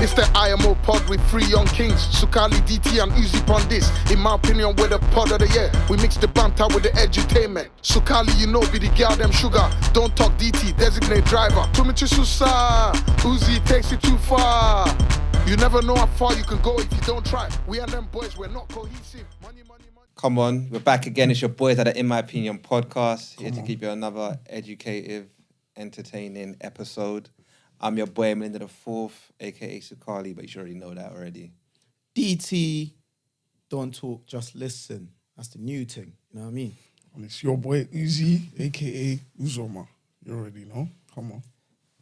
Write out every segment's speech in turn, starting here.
It's the IMO pod with 3 young kings, Sukali, DT and Uzi on this. In my opinion, we're the pod of the year. We mix the banter with the edutainment. Sukali, you know, be the girl them sugar. Don't talk DT, designate driver. Tumichi Susa, Uzi takes it too far. You never know how far you can go if you don't try. We and them boys, we're not cohesive. Money. Come on, we're back again. It's your boys at the In My Opinion podcast. Here to give you another educative, entertaining episode. I'm your boy, Melinda the Fourth, aka Sukali, but you should already know that already. DT, don't talk, just listen. That's the new thing. You know what I mean? And it's your boy Uzi, aka Uzoma. You already know. Come on.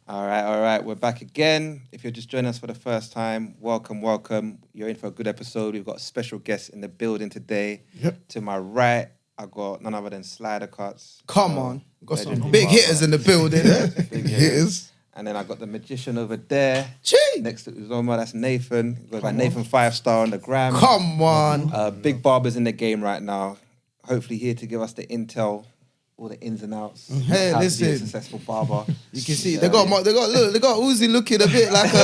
All right. We're back again. If you're just joining us for the first time, welcome. You're in for a good episode. We've got special guests in the building today. Yep. To my right, I got none other than Slidercuts. Come on. Got some big hitters in the building. Big hitters. And then I got the magician over there. Gee. Next to Uzoma, that's Nathan. We've got NATHAN5STAR on the gram. Come on. Big Barber's in the game right now. Hopefully here to give us the intel, all the ins and outs. Hey, how listen. to be a successful barber. You can see they got Uzi looking a bit like a.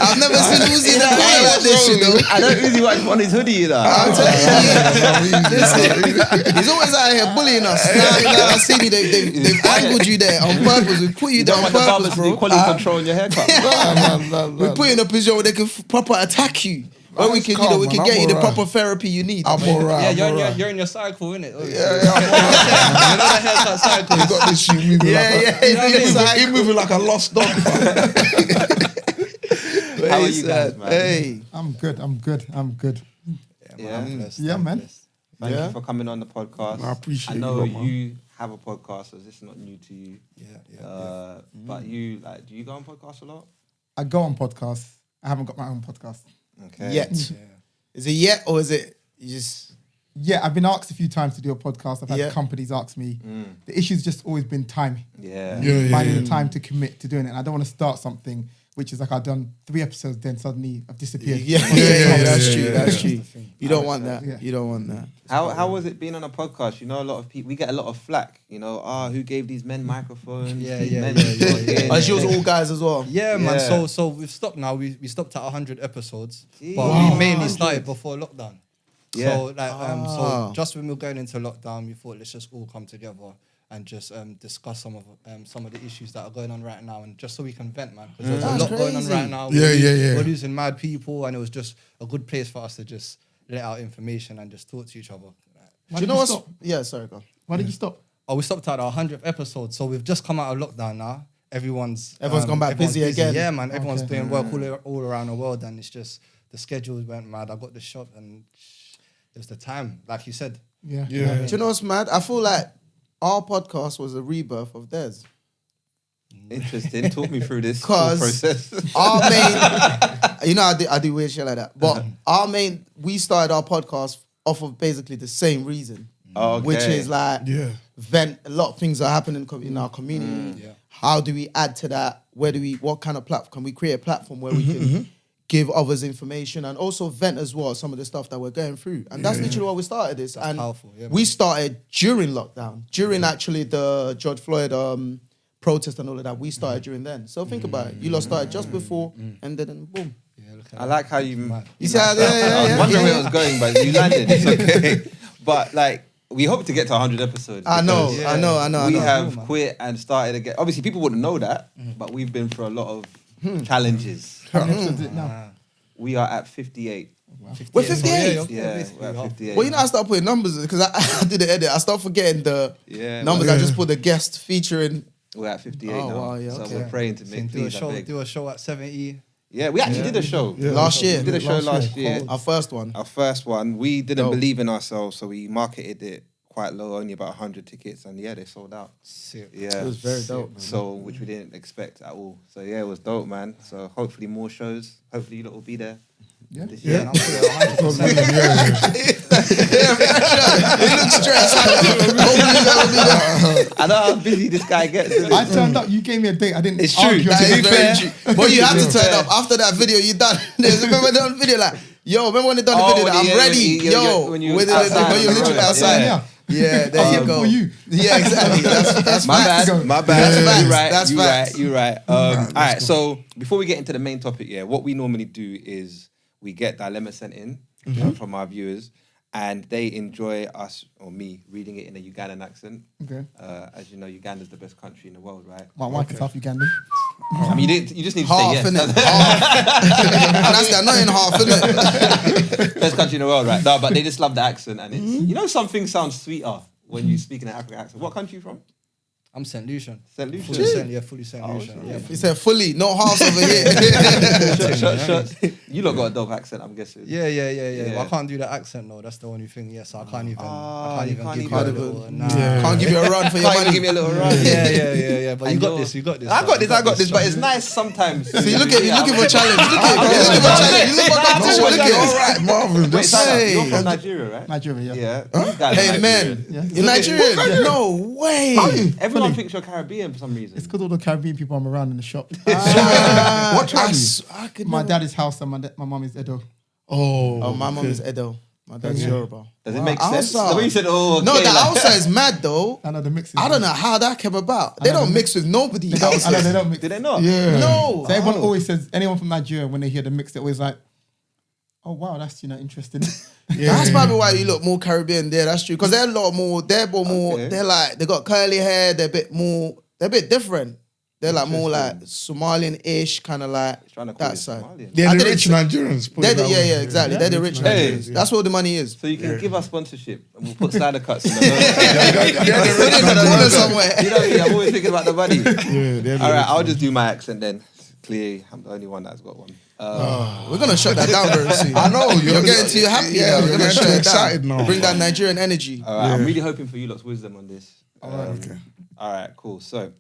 I've never seen Uzi in a car like this, you know. I know Uzi watch on his hoodie, you know. I'm telling you. Listen, he's always out here bullying us. Now I see you. They've angled you there on purpose. We put you there on purpose, bro. Quality control in your haircut. We put you in a position where they can proper attack you. Where we can, we can get you the proper therapy you need. I'm alright. Yeah, you're in your cycle, innit? Yeah, you know the haircut cycle. You got this shit moving He's moving like a lost dog. How are you guys, man? Hey. I'm good. Yeah, man. Thank you for coming on the podcast. I appreciate I know you, you have a podcast, so this is not new to you. Yeah. But you, do you go on podcasts a lot? I go on podcasts. I haven't got my own podcast. Okay. Yet. Is it yet or is it you just... Yeah, I've been asked a few times to do a podcast. I've had Yeah. companies ask me. The issue's just always been time. Yeah. Finding the time to commit to doing it. And I don't want to start something which is like I've done 3 episodes, then suddenly I've disappeared. That's true. You don't want that. Yeah. You don't want that. How was it being on a podcast? You know, a lot of people, we get a lot of flack. You know, who gave these men microphones? Yeah. As yours all guys as well. Yeah, man. Yeah. So we've stopped now. We stopped at 100 episodes, Jeez. but Wow. we mainly started before lockdown. Yeah. So so just when we were going into lockdown, we thought let's just all come together and just discuss some of the issues that are going on right now, and just so we can vent, man. Because there's a lot going on right now. We're losing mad people, and it was just a good place for us to just let out information and just talk to each other. Do you know what's... Yeah, sorry, go on. Why did you stop? Oh, we stopped at our 100th episode, so we've just come out of lockdown now. Everyone's gone back busy again. Yeah, man. Everyone's doing work all around the world, and it's just the schedules went mad. I got the shop, and it was the time, like you said. Yeah. Do you know what's mad? I feel like our podcast was a rebirth of theirs. Interesting. Talk me through this whole process. Our main, you know, I do weird shit like that. But we started our podcast off of basically the same reason, which is like vent. A lot of things are happening in our community. How do we add to that? What kind of platform can we create? A platform where we can give others information and also vent as well some of the stuff that we're going through. And that's literally why we started this. That's and powerful, yeah, we started during lockdown, during actually the George Floyd protest and all of that. We started during then. So think about it. You lot started just before and then boom. Yeah, look at I like how you You see how I was wondering where it was going, but you landed. It's okay. But we hope to get to 100 episodes. I know. We have quit and started again. Obviously, people wouldn't know that, but we've been through a lot of challenges. How many episodes is it now? We are at 58. We're 58. Yeah, we're at 58. Well, you know, I start putting numbers because I did the edit. I start forgetting the numbers. I just put the guest featuring. We're at 58 now. Wow, yeah, so okay. we're praying to make do a show at 70. Yeah, we actually did a show. Last year. We did a show last year. Our first one. Our first one. We didn't believe in ourselves, so we marketed it quite low, only about 100 tickets, and they sold out. Sick. Yeah. It was very dope, man. So, which we didn't expect at all. So yeah, it was dope, man. So hopefully more shows. Hopefully you lot will be there. Yeah. This year. And I'm putting it 100%. He looks stressed. I know how busy this guy gets. Isn't I it? turned up. You gave me a date. I didn't. It's true. argue. That To is be very fair- true. But you have to turn up after that video you done. Remember the video like, yo, remember when they done the video? Like, I'm ready. When you're When you're outside on the literally road, outside. yeah. Yeah, there you go. For you. Yeah, exactly. That's My facts. bad. My bad. That's facts. You're right. That's you're facts. right. You're right. All right. So before we get into the main topic, what we normally do is we get dilemmas sent in from our viewers, and they enjoy us or me reading it in a Ugandan accent. Okay. As you know, Uganda's the best country in the world, right? My wife is half Ugandan. I mean, you just need to Half, say yes. innit? Half. And that's that, not in half, innit? Best country in the world, right? No, but they just love the accent, and it's you know, something sounds sweeter when you speak in an African accent. What country are you from? I'm St. Lucian. St. Lucian. Fully St. Lucian. shit. Yeah. He said fully, no half over here. Shut. You lot got a dope accent, I'm guessing. Yeah. But I can't do the accent though. That's the only thing. Yes, I can't even. I can't even give you a little. Nah. Can't give you a run for your Can't even money. give me a little run. Yeah. But you got this. I got this. But it's nice sometimes. So you looking for challenge. Look at you look for competition. Look at All right, Marvin. Wait, Hey. you're from Nigeria, right? Nigeria, yeah. Yeah. Hey man, you're Nigerian? No way. Everyone thinks you're Caribbean for some reason. It's because all the Caribbean people I'm around in the shop. What tribe? My dad's house and my mum is Edo. Oh, my mum is Edo. My dad's Yoruba. Does it make sense? Hausa. The way you said, okay, No, the Hausa is mad though. I know the mix. I don't know how that came about. They don't mix with nobody. I know they don't mix. Did they not? Yeah. No. So everyone always says, anyone from Nigeria, when they hear the mix, they're always like, oh wow, that's interesting. That's probably why you look more Caribbean there. That's true. Because they're a lot more, Okay. they're like, they got curly hair, they're a bit different. They're like more like Somalian-ish, kind of like Trying to call that it side. Somalian. They're I the didn't rich say- Nigerians. put it that way. Yeah, exactly. They're the rich Hey. Nigerians. That's where the money is. So you can give us sponsorship and we'll put Slidercuts in the Put it in the corner somewhere. You know what I mean? I'm always thinking about the money. Yeah, they're the All right, rich I'll just do my accent then. Clearly, I'm the only one that's got one. We're gonna shut that down very soon. I know, You're getting too happy. Yeah, now. We're you're gonna getting shut too it excited down. now. Bring that Nigerian energy. All right, I'm really hoping for you lot's wisdom on this. Okay. All right, cool. So,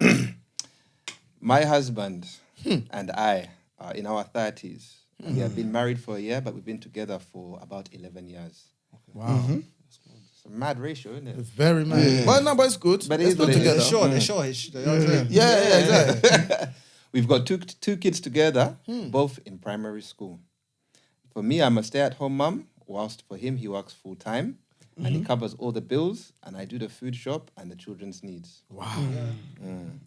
my husband and I are in our 30s. We have been married for a year, but we've been together for about 11 years. Wow. It's a mad ratio, isn't it? It's very mad. But it's good. But it It's is what good it is. together. They're sure. Yeah, exactly. We've got two kids together, both in primary school. For me, I'm a stay-at-home mum, whilst for him, he works full-time, and he covers all the bills, and I do the food shop and the children's needs. Wow.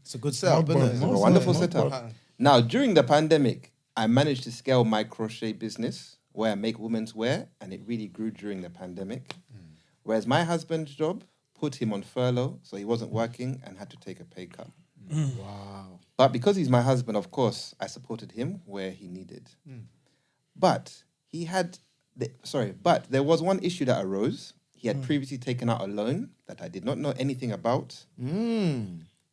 It's a good setup, isn't It's a wonderful setup. Now, during the pandemic, I managed to scale my crochet business, where I make women's wear, and it really grew during the pandemic. Whereas my husband's job put him on furlough, so he wasn't working and had to take a pay cut. Wow. But because he's my husband, of course, I supported him where he needed. But there was one issue that arose. He had previously taken out a loan that I did not know anything about.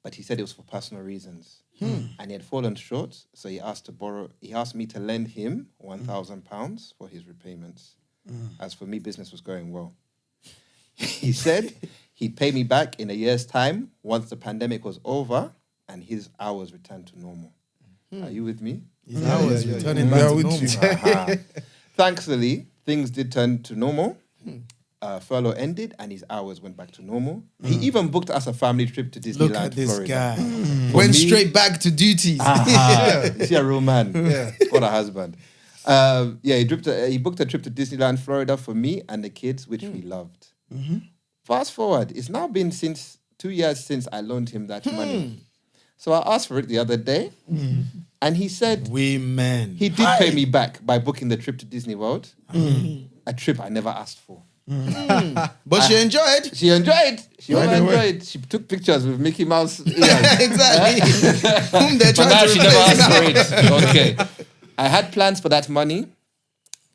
But he said it was for personal reasons. And he had fallen short, so he asked me to lend him £1,000 for his repayments. As for me, business was going well. He said he'd pay me back in a year's time once the pandemic was over and his hours returned to normal. Are you with me? His hours returning Yeah, back to with normal. you. Thankfully, things did turn to normal. Furlough ended and his hours went back to normal. He even booked us a family trip to Disneyland, Look at this Florida. guy. For Went me- straight back to duties. You see a real man. What a husband. He booked a trip to Disneyland, Florida for me and the kids, which we loved. Fast forward, it's now been 2 years since I loaned him that money. So I asked for it the other day, and he said Women. he did pay me back by booking the trip to Disney World, a trip I never asked for. But she enjoyed. She enjoyed. She By the way. enjoyed. She took pictures with Mickey Mouse ears. Exactly. Whom they're But trying now to she never replace asked now. for it. Okay. I had plans for that money.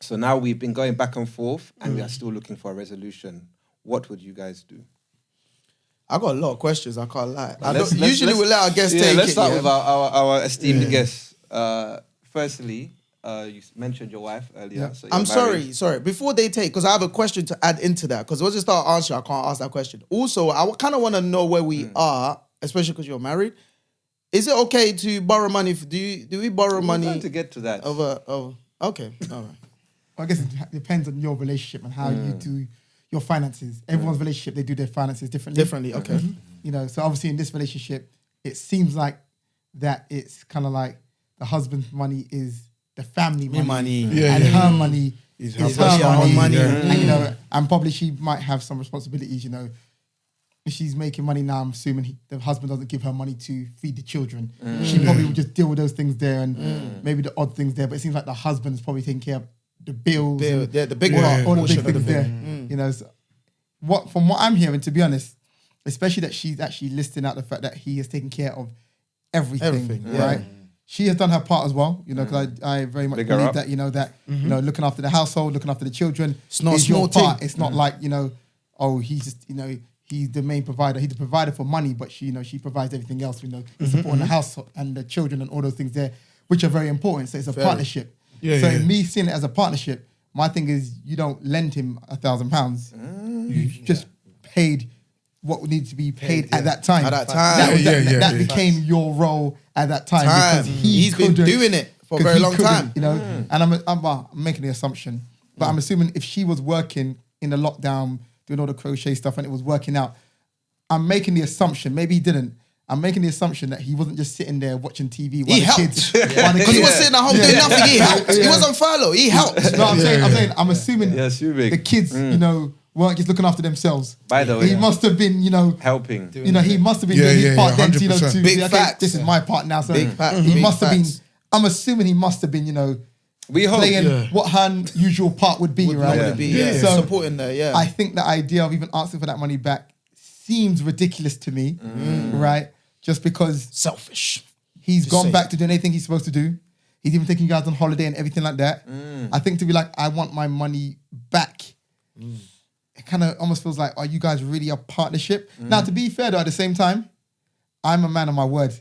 So now we've been going back and forth and we are still looking for a resolution. What would you guys do? I got a lot of questions, I can't lie. Let's- Usually we let our guests take let's it. start yeah. with our esteemed guests. Firstly, you mentioned your wife earlier. So you're I'm married. sorry. Before they take, because I have a question to add into that. Because once you start answering, I can't ask that question. Also, I kind of want to know where we are, especially because you're married. Is it okay to borrow money? Do we borrow We're money going to get to that. over? Okay, all right. I guess it depends on your relationship and how you do your finances. Everyone's relationship, they do their finances differently. Differently, okay. You know, so obviously in this relationship, it seems like that it's kind of like the husband's money is the family money. Yeah, and yeah. her money Is is her her money. money. And, you know, and probably she might have some responsibilities, you know, she's making money now, I'm assuming the husband doesn't give her money to feed the children. She probably would just deal with those things there and maybe the odd things there. But it seems like the husband is probably taking care of the bills. The big part. All the big things there. You know, so from what I'm hearing, to be honest, especially that she's actually listing out the fact that he is taking care of everything right? She has done her part as well, you know, because I very much believe that, you know, you know, looking after the household, looking after the children, it's not is a small your part. thing. It's not like, you know, oh, he's just, you know, he's the main provider. He's the provider for money, but she, you know, she provides everything else, you know, supporting the house and the children and all those things there, which are very important. So it's a partnership. Me seeing it as a partnership, my thing is you don't lend him £1,000. You just paid what would need to be paid at that time. At that time. That became your role at that time. Because he's been doing it for a very long time. You know, and I'm making the assumption, but I'm assuming if she was working in the lockdown, doing all the crochet stuff and it was working out, I'm making the assumption, maybe he didn't, I'm making the assumption that he wasn't just sitting there watching TV while he the helped. kids... Because he was sitting at home doing nothing, he helped. He was on furlough, he helped. No, I'm saying, I'm assuming the kids, you know, weren't just looking after themselves. By the way, he must have been, you know, helping. You know, he must have been doing his part then, you know, to big okay, facts. this is my part now. So Big facts. he must have been. I'm assuming he must have been, you know, we hope playing what her usual part would be, right? So supporting there. I think the idea of even asking for that money back seems ridiculous to me, right? Just because selfish. He's gone back to doing anything he's supposed to do. He's even taking you guys on holiday and everything like that. I think to be like, I want my money back. It kind of almost feels like, are you guys really a partnership? Now, to be fair though, at the same time, I'm a man of my word.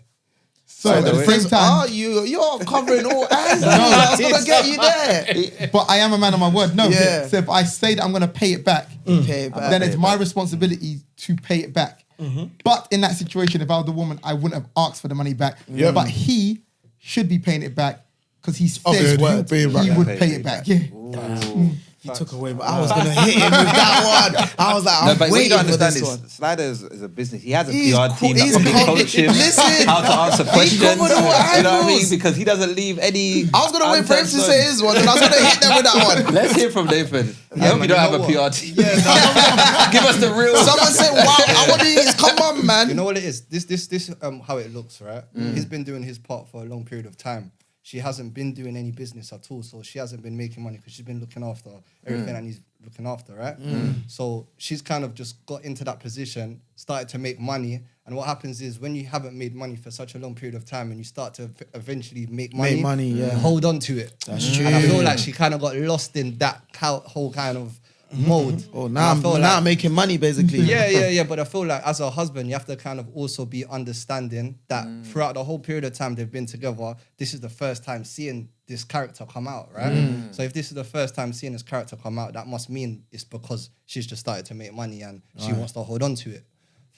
So at the same time, you're covering all angles. I was gonna get you there. But I am a man of my word. No, so if I say that I'm gonna pay it back, then it's my responsibility to pay it back. But in that situation, if I was the woman, I wouldn't have asked for the money back. But he should be paying it back because he said he would pay it back. He took away, but I was gonna hit him with that one. I was like, I'm waiting for this one. Slider is a business. He has a PR team that probably coach him Listen, how to answer questions. You know what I mean? Because he doesn't leave any. I was gonna wait for him to say his one, and I was gonna hit them with that one. Let's hear from Nathan. I hope you don't have a PR team. Give us the real. Someone said, "Wow, I want to." Come on, man. You know what it is? This how it looks, right? He's been doing his part for a long period of time. She hasn't been doing any business at all, so she hasn't been making money because she's been looking after everything that he's looking after, right? So she's kind of just got into that position, started to make money, and what happens is when you haven't made money for such a long period of time and you start to eventually make money, hold on to it. That's true. And I feel like she kind of got lost in that whole kind of mode. Oh, now I'm making money basically. Yeah. But I feel like as a husband, you have to kind of also be understanding that throughout the whole period of time they've been together, this is the first time seeing this character come out, right? So if this is the first time seeing this character come out, that must mean it's because she's just started to make money and she wants to hold on to it.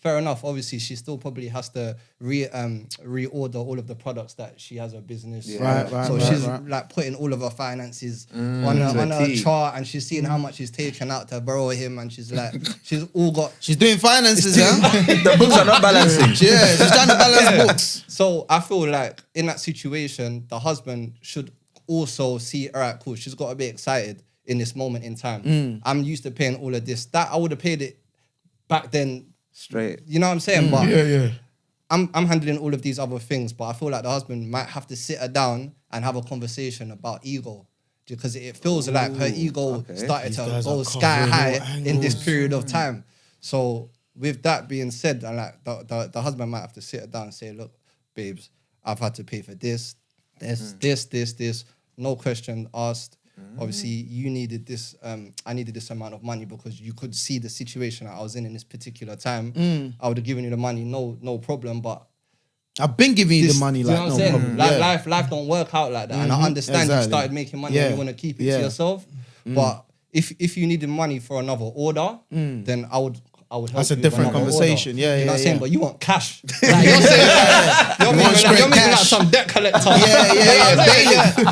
Fair enough. Obviously, she still probably has to reorder all of the products that she has her business. So she's like putting all of her finances on her chart, and she's seeing how much she's taken out to borrow him, and she's like, she's doing finances, yeah. The books are not balancing. Yeah, she's trying to balance books. So I feel like in that situation, the husband should also see, all right, cool, she's got to be excited in this moment in time. I'm used to paying all of this. That I would have paid it back then. Straight. You know what I'm saying? But I'm handling all of these other things, but I feel like the husband might have to sit her down and have a conversation about ego. Because it feels like her ego started to go sky high in this period of time. So with that being said, and like the husband might have to sit her down and say, look, babes, I've had to pay for this, no question asked. Obviously, you needed this. I needed this amount of money because you could see the situation I was in this particular time. I would have given you the money, no problem. But I've been giving you the money, like, you know what I'm saying? Like life don't work out like that. And I understand you started making money and you want to keep it to yourself. But if you needed money for another order, then I would help. That's a different conversation. You know what I'm saying? But you want cash. Like, you're saying, you're making like some debt collector.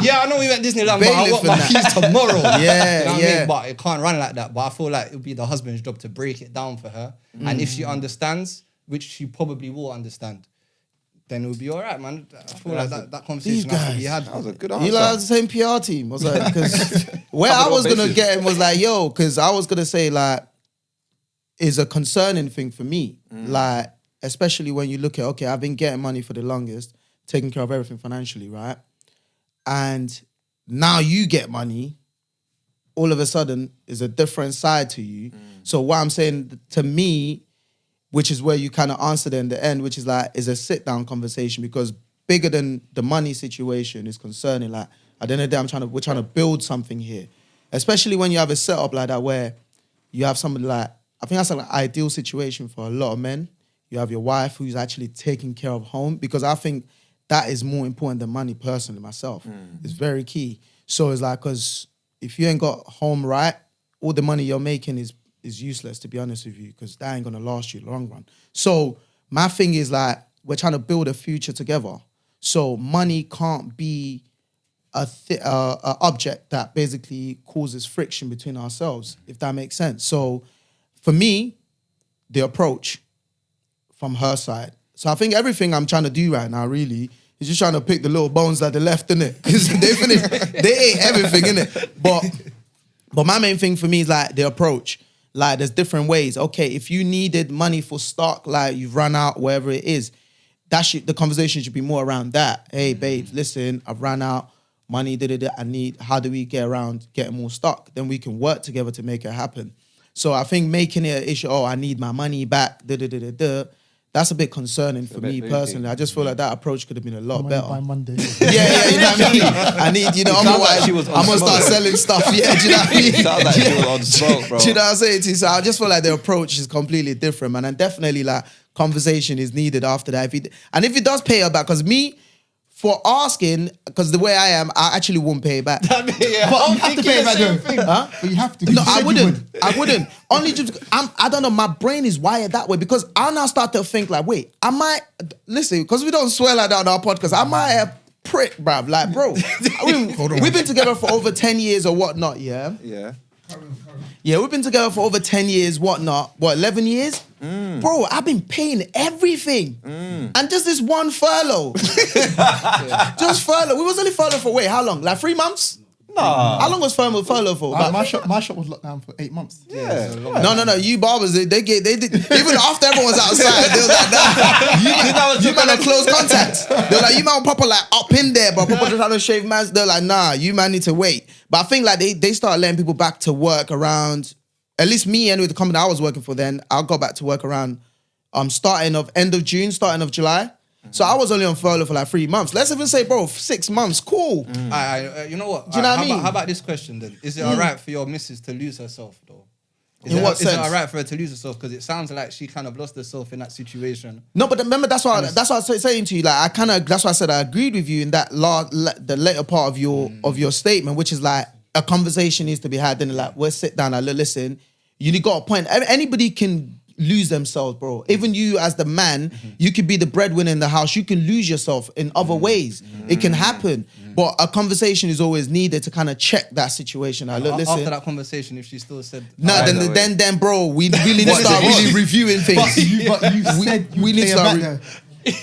Yeah, I know we went Disneyland, but I want my keys tomorrow. You know what I mean? But it can't run like that. But I feel like it would be the husband's job to break it down for her. And if she understands, which she probably will understand, then it will be all right, man. I feel like that conversation has to be had. That was a good answer. You like the same PR team. I was like, because where I was going to get him was like, yo, because I was going to say like, is a concerning thing for me. Like, especially when you look at, okay, I've been getting money for the longest, taking care of everything financially, right? And now you get money, all of a sudden is a different side to you. So what I'm saying to me, which is where you kind of answered in the end, which is like, is a sit-down conversation, because bigger than the money situation is concerning. Like, at the end of the day, we're trying to build something here. Especially when you have a setup like that where you have somebody like, I think that's an ideal situation for a lot of men. You have your wife who's actually taking care of home, because I think that is more important than money personally myself. It's very key. So it's like, because if you ain't got home right, all the money you're making is useless, to be honest with you, because that ain't going to last you in the long run. So my thing is like, we're trying to build a future together. So money can't be a object that basically causes friction between ourselves, if that makes sense. So for me, the approach from her side. So I think everything I'm trying to do right now really is just trying to pick the little bones that they left in it, because they finished, they ate everything in it. But my main thing for me is like the approach. Like, there's different ways. Okay, if you needed money for stock, like you've run out, wherever it is, the conversation should be more around that. Hey, babes, listen, I've run out money. How do we get around getting more stock? Then we can work together to make it happen. So I think making it an issue, I need my money back, that's a bit concerning for me personally. I just feel like that approach could have been a lot better. By Monday. Yeah, you know what I mean? I need, otherwise I'm going to start selling stuff. Yeah, do you know what I mean? It sounds like she was on smoke, bro. Do you know what I'm saying to you? So I just feel like the approach is completely different, man. And definitely, like, conversation is needed after that. And if it does pay her back, because me, for asking, because the way I am, I actually won't pay it back. But you have to pay it back though. Huh? But you have to. No, I wouldn't. I wouldn't. Only just, I don't know, my brain is wired that way, because I now start to think like, wait, I might, listen, because we don't swear like that on our podcast, I might have prick, bruv. Like, bro, we've been together for over 10 years or whatnot, yeah? Yeah. Yeah, we've been together for over 10 years, whatnot. What, 11 years? Bro, I've been paying everything. And just this one furlough. Just furlough. We was only furlough for, wait, how long? Like 3 months? No. How long was furlough for? My shop was locked down for 8 months. Yeah. No. You barbers, they did, even after everyone was outside, they was like, nah, you man are close contacts. They're like, you man proper like up in there, but proper trying to shave man. They're like, nah, you man need to wait. But I think like they started letting people back to work around, at least me anyway, the company I was working for then, I got back to work around starting of end of June, starting of July. So I was only on furlough for like 3 months. Let's even say, bro, 6 months, cool. You know what? Do you know what I mean? How about this question then? Is it alright for your missus to lose herself though? In what sense? Is it alright for her to lose herself? Because it sounds like she kind of lost herself in that situation. No, but remember, that's what I was saying to you. Like, that's why I said I agreed with you in that the later part of your statement, which is like a conversation needs to be had. Then like, we'll sit down and listen. You got a point. Anybody can lose themselves, bro. Even you as the man, you could be the breadwinner in the house. You can lose yourself in other ways. It can happen. But a conversation is always needed to kind of check that situation. Listen. After that conversation, if she still said... No, then, bro, we really need to start really reviewing things. But you said you need to start...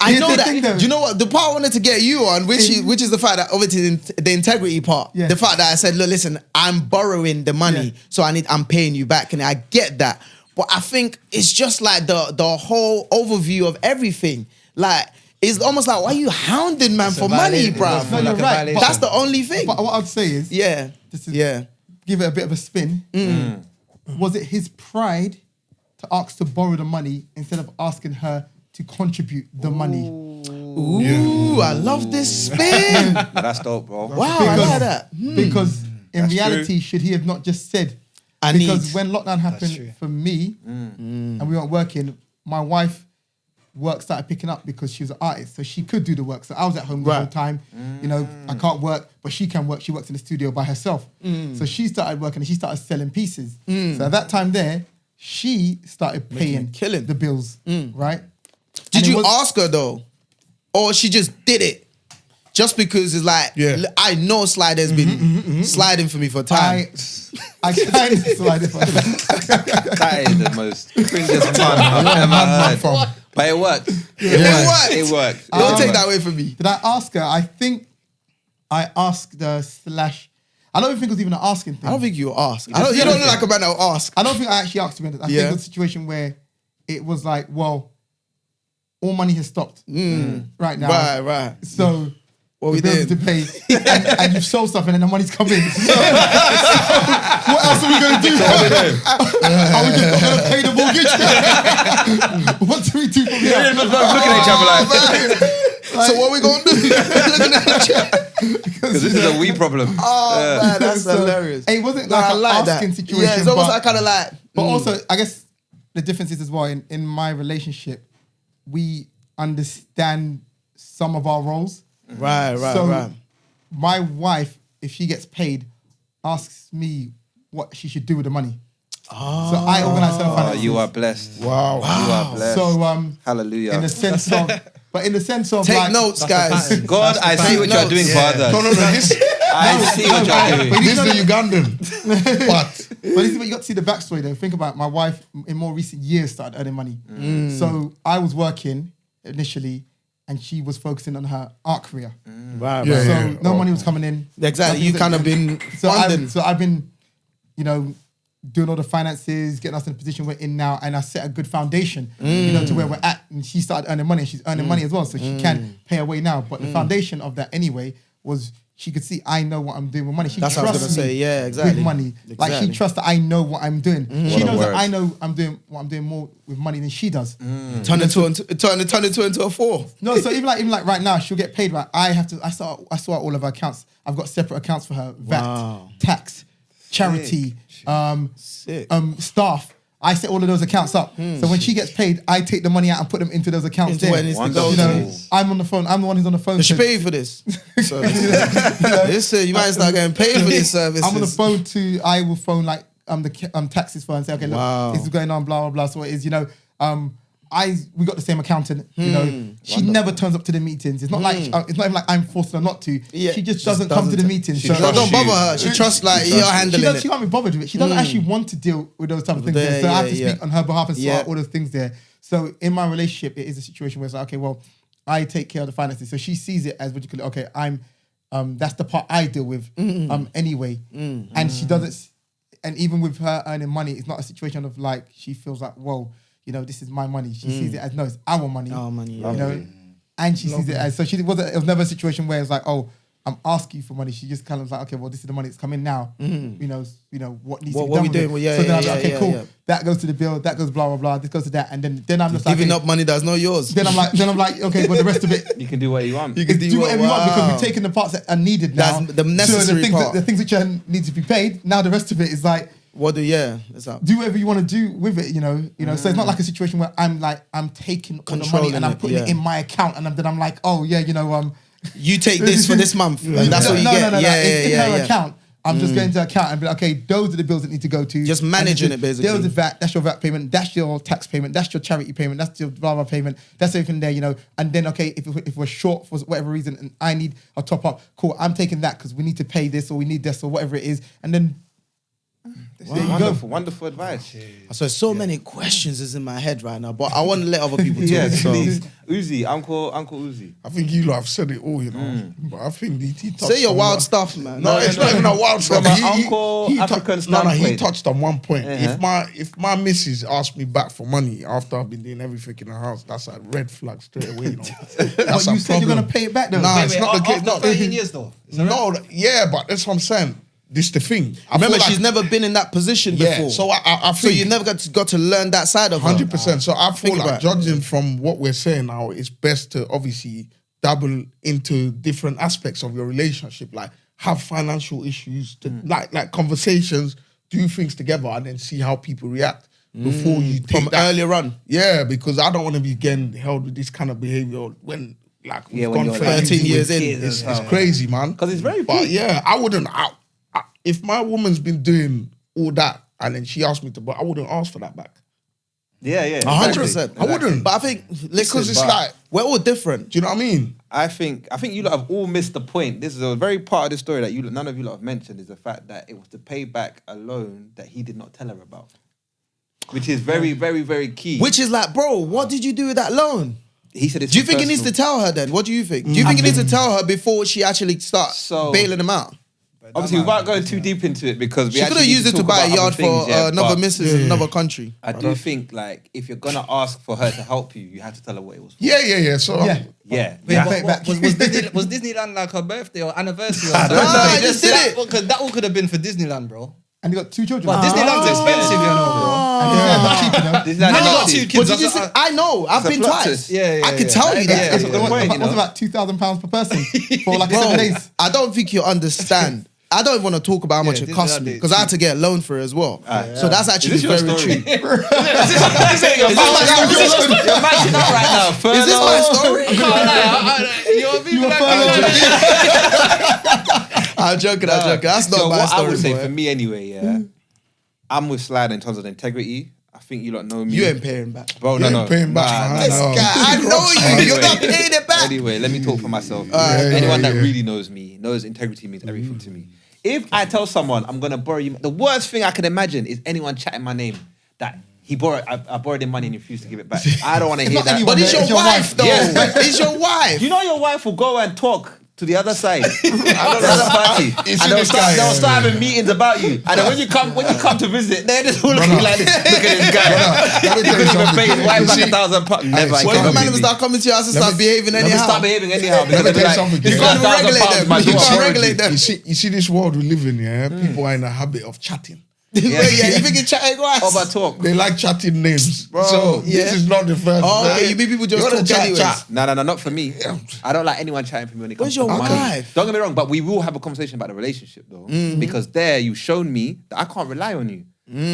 I know that. Do you know what? The part I wanted to get you on, which is the fact that obviously the integrity part, the fact that I said, look, listen, I'm borrowing the money, so I'm paying you back, and I get that. But I think it's just like the whole overview of everything. Like, it's almost like, why are you hounding man for money, bro? No, you're right. That's the only thing. But what I'd say is, give it a bit of a spin. Was it his pride to ask to borrow the money instead of asking her to contribute the money? Ooh, I love this spin. That's dope, bro. Wow, I like that. Because in reality, should he have not just said, because when lockdown happened for me, and we weren't working, my wife work started picking up because she was an artist, so she could do the work. So I was at home the whole time. You know, I can't work, but she can work. She works in the studio by herself. So she started working and she started selling pieces. So at that time there, she started paying the bills, right? Did you ask her though? Or she just did it? Just because it's like, I know Slider's been sliding for me for time. I kind of slided for time. That is the most cringiest pun I've ever heard. But it worked. It worked. Don't take that away from me. Did I ask her? I think I asked her I don't think it was even an asking thing. I don't think you asked. You don't look like a man that will ask. I don't think I actually asked to be honest. I think it was a situation where it was like, well, all money has stopped right now. Right. So what we bills did to pay, and you've sold stuff, and then the money's come in. So, what else are we going to do? Are we just going to pay the mortgage? What do we do from here? Looking at each other like, so what are we going to do? Looking at each other. because this is a we problem. Oh man, that's hilarious. It wasn't like an asking situation. Yeah, it's almost like kind of like. But also, I guess the difference is as well in my relationship, we understand some of our roles. Right. My wife, if she gets paid, asks me what she should do with the money. Oh. So I organize her finances. You are blessed. Wow. You are blessed. So hallelujah. in the sense of, take like, notes, guys. God, I see what you're doing for others. No. This I see what you're doing. is the Ugandan. But this is what you got to see the backstory though. Think about it. My wife in more recent years started earning money. So I was working initially and she was focusing on her art career. Right. So no money was coming in. Exactly. You kind of been funding. So I've been, doing all the finances, getting us in the position we're in now, and I set a good foundation, to where we're at. And she started earning money, and she's earning money as well, so she can pay her way now. But the foundation of that anyway was she could see I know what I'm doing with money. She That's what I was trusts gonna me say. Yeah, exactly. with money. Like she trusts that I know what I'm doing. She knows that I know I'm doing what I'm doing more with money than she does. Turn it into a 4. No, so even like right now, she'll get paid. Right, I sort out all of her accounts. I've got separate accounts for her: VAT, tax, charity, staff. I set all of those accounts up. So when she gets paid, I take the money out and put them into those accounts. Into where it needs to go. I'm on the phone. I'm the one who's on the phone. Does she pay you for this? Listen, you might start getting paid for this service. I'm on the phone I will phone like the taxes for her and say, okay, look, this is going on, blah blah blah. So it is, we got the same accountant. She never turns up to the meetings. It's not like it's not even like I'm forcing her not to. Yeah, she just doesn't come to the meetings. So don't bother her. She trusts like you're handling it. She can't be bothered with it. She doesn't actually want to deal with those type of things. So I have to speak on her behalf and sort out all those things there. So in my relationship, it is a situation where it's like, okay, well, I take care of the finances. So she sees it as what you call it. Okay, I'm that's the part I deal with anyway. And she doesn't. And even with her earning money, it's not a situation of like she feels like, whoa, this is my money. She sees it as no, it's our money. Our money, and she sees it as so. It was never a situation where it's like, oh, I'm asking you for money. She just kind of like, okay, well, this is the money that's coming now. What needs to be done with it. So then I'm like, okay, cool. Yeah. That goes to the bill. That goes blah blah blah. This goes to that, and then I'm just like, giving up money that's not yours. Then I'm like, okay, well, the rest of it, you can do what you want. You can do whatever you want because we've taken the parts that are needed now. That's the necessary part. The things which need to be paid. Now the rest of it is like. Do whatever you want to do with it, So it's not like a situation where I'm taking all the money and I'm putting it in my account, and then I'm like, oh yeah, you take this for this month, and that's what you get. No, it's in her account. I'm just going to account and be like, okay, those are the bills that need to go to. Just managing it basically. Those are VAT. That's your VAT payment. That's your tax payment. That's your charity payment. That's your blah blah payment. That's everything there, And then okay, if we're short for whatever reason and I need a top up, cool. I'm taking that because we need to pay this or we need this or whatever it is, and then. Wonderful advice. So many questions is in my head right now, but I want to let other people talk. Please. Uzi, Uncle Uzi. I think you lot have said it all, But I think DT touched say your wild stuff, man. No, it's not even a wild stuff. He touched on one point. If my missus asked me back for money after I've been doing everything in the house, that's a red flag straight away. But you said you're gonna pay it back though. Nah, it's not the case. After 13 years though. No, but that's what I'm saying. This is the thing. Remember, she's never been in that position before. So I so you never got to learn that side of her. 100%. So I feel like judging from what we're saying now, it's best to obviously dabble into different aspects of your relationship, like have financial issues, like conversations, do things together, and then see how people react before you take from earlier on. Yeah, because I don't want to be getting held with this kind of behavior when. We've gone 13 years in. It's crazy, man. Because it's very big. But yeah, I wouldn't. If my woman's been doing all that and then she asked me to, but I wouldn't ask for that back. Yeah. 100%. I wouldn't. But I think because it's like we're all different. Do you know what I mean? I think you lot have all missed the point. This is a very part of the story that none of you lot have mentioned is the fact that it was to pay back a loan that he did not tell her about, which is very, very, very key. Which is like, bro, what did you do with that loan? He said it's. Do you think he needs to tell her then? What do you think? Do you think he needs to tell her before she actually starts bailing him out? Obviously, without going too deep into it, because she could have used it to buy a yard for another missus in another country. I do think, like, if you're gonna ask for her to help you, you have to tell her what it was for. Yeah. So Was Disneyland like her birthday or anniversary? I don't know. I just did it because that all could have been for Disneyland, bro. And you got 2 children. But Disneyland's expensive, you know, bro. And Disneyland's not cheap, you know. Disneyland's got not 2 cheap. kids. But did you say, I know, I've been twice. Yeah. I can tell you that. That's a good point, you know. What's about £2,000 per person for like 7 days? I don't think you understand. I don't want to talk about how much it cost me because I had to get a loan for it as well. So that's actually very true. You're matching up right now. Is this my story? I'm joking. That's not my story. I would say for me anyway, I'm with Slide in terms of integrity. I think you lot know me. You ain't paying back. Bro, no. Paying back. This guy, I know you. You're not paying it back. Anyway, let me talk for myself. Anyone that really knows me knows integrity means everything to me. If I tell someone I'm gonna borrow you, the worst thing I can imagine is anyone chatting my name that I borrowed him money and he refused to give it back. I don't want to hear that. But it's your wife, though. Yeah. It's your wife. You know your wife will go and talk to the other side, another party, and they'll start having meetings about you. And then when you come to visit, they're just all looking like this. Look at this guy. He couldn't even pay his wife back £1,000. Never. What if a man start coming to your house and start behaving anyhow? Start behaving anyhow. Let me tell you something. You can't regulate them. You see this world we live in, people are in a habit of chatting. You think you chatting grass? Over talk. They like chatting names. Bro, so this is not the first. Okay, you mean people just talk anyways? No, not for me. I don't like anyone chatting for me when it comes Where's to your money. wife? Don't get me wrong, but we will have a conversation about the relationship though. Because there you've shown me that I can't rely on you.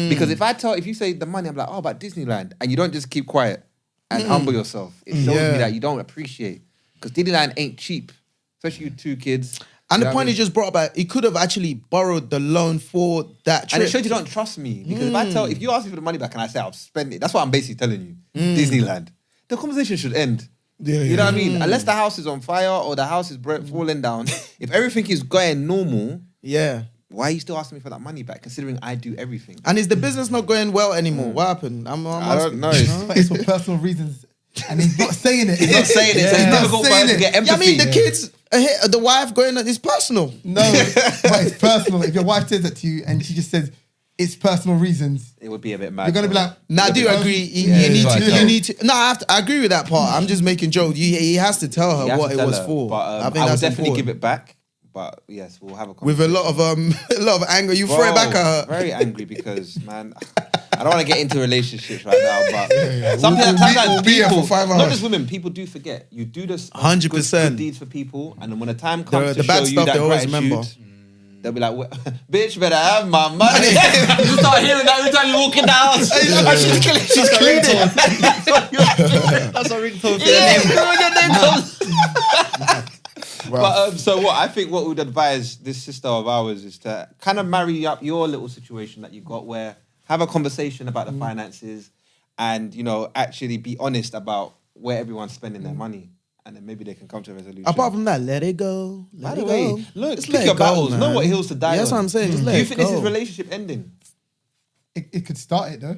Because if you say the money, I'm like, oh, about Disneyland, and you don't just keep quiet and humble yourself, it shows me that you don't appreciate. Because Disneyland ain't cheap, especially you 2 kids. And the point he just brought up, he could have actually borrowed the loan for that trip. And it shows you don't trust me. Because if you ask me for the money back and I say I'll spend it, that's what I'm basically telling you. Disneyland. The conversation should end. You know what I mean? Unless the house is on fire or the house is falling down, if everything is going normal, why are you still asking me for that money back, considering I do everything? And is the business not going well anymore? What happened? I don't know. It's for personal reasons. And he's not saying it. He's not saying it. So it's difficult for us to get empathy. I mean, the kids, the wife going, it's personal. No, but it's personal. If your wife says that to you and she just says, it's personal reasons, it would be a bit mad. You're going to be like, nah, I do agree. You need to. No, I agree with that part. I'm just making jokes. He has to tell her what it was for. But I think I would that's definitely important. give it back. But yes, we'll have a with a lot of anger. You throw it back at her. Very angry because man, I don't want to get into relationships right now. But sometimes we'll be here for 5 hours. Not just women, people do forget. You do this 100% good deeds for people, and then when the time comes the to bad show you stuff, that they always gratitude, remember. they'll be like, "Bitch, better have my money." You start hearing that every time you walk in the house. She's cleaning. That's a ringtone for your name comes. But so what I think what we'd advise this sister of ours is to kind of marry up your little situation that you got, where have a conversation about the finances, and actually be honest about where everyone's spending their money, and then maybe they can come to a resolution. Apart from that, let it go. By the way, look, pick your battles. Know what hills to die on. That's what I'm saying. Just let Do you it think go. this is relationship ending? It could start it though.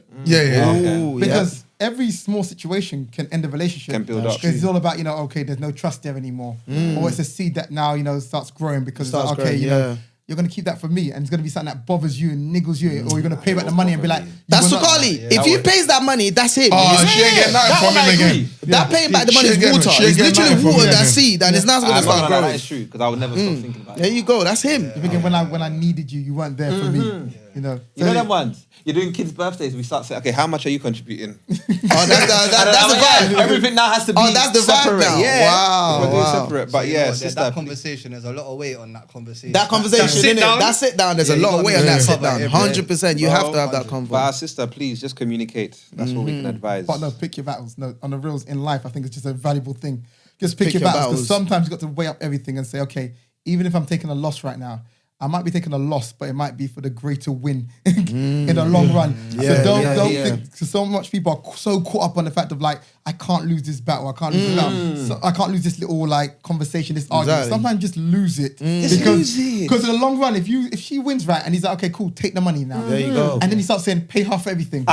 Because every small situation can end a relationship. Can build up. Because it's all about, okay, there's no trust there anymore. Or it's a seed that now, starts growing because it's like, okay, you're going to keep that for me, and it's going to be something that bothers you and niggles you, or you're going to pay back the money and be like, that's Sukali. If he pays that money, that's him. She ain't getting nothing from him again. That paying back the money is water. It's literally water that seed, and it's not going to start growing. That is true, because I would never stop thinking about it. There you go. That's him. You're thinking when I needed you, you weren't there for me. You know them ones. You're doing kids' birthdays. We start saying, okay, how much are you contributing? That's the vibe. Everything now has to be that's the separate. vibe now. Yeah. Wow. We're doing separate. But sister, that conversation, there's a lot of weight on that conversation. That conversation, innit? That sit down, there's a lot of weight on that sit down. 100%. You have to have that convo. But our sister, please just communicate. That's what we can advise. But no, pick your battles. No, on the reels in life, I think it's just a valuable thing. Just pick your battles. Because sometimes you got to weigh up everything and say, okay, even if I'm taking a loss right now, I might be taking a loss, but it might be for the greater win in the long run. So don't think, because so much people are so caught up on the fact of like, I can't lose this battle, I can't lose this battle. So I can't lose this little like conversation, this argument. Sometimes just lose it. Because in the long run, if she wins right and he's like, okay, cool, take the money now. There you go. And then he starts saying, pay half for everything.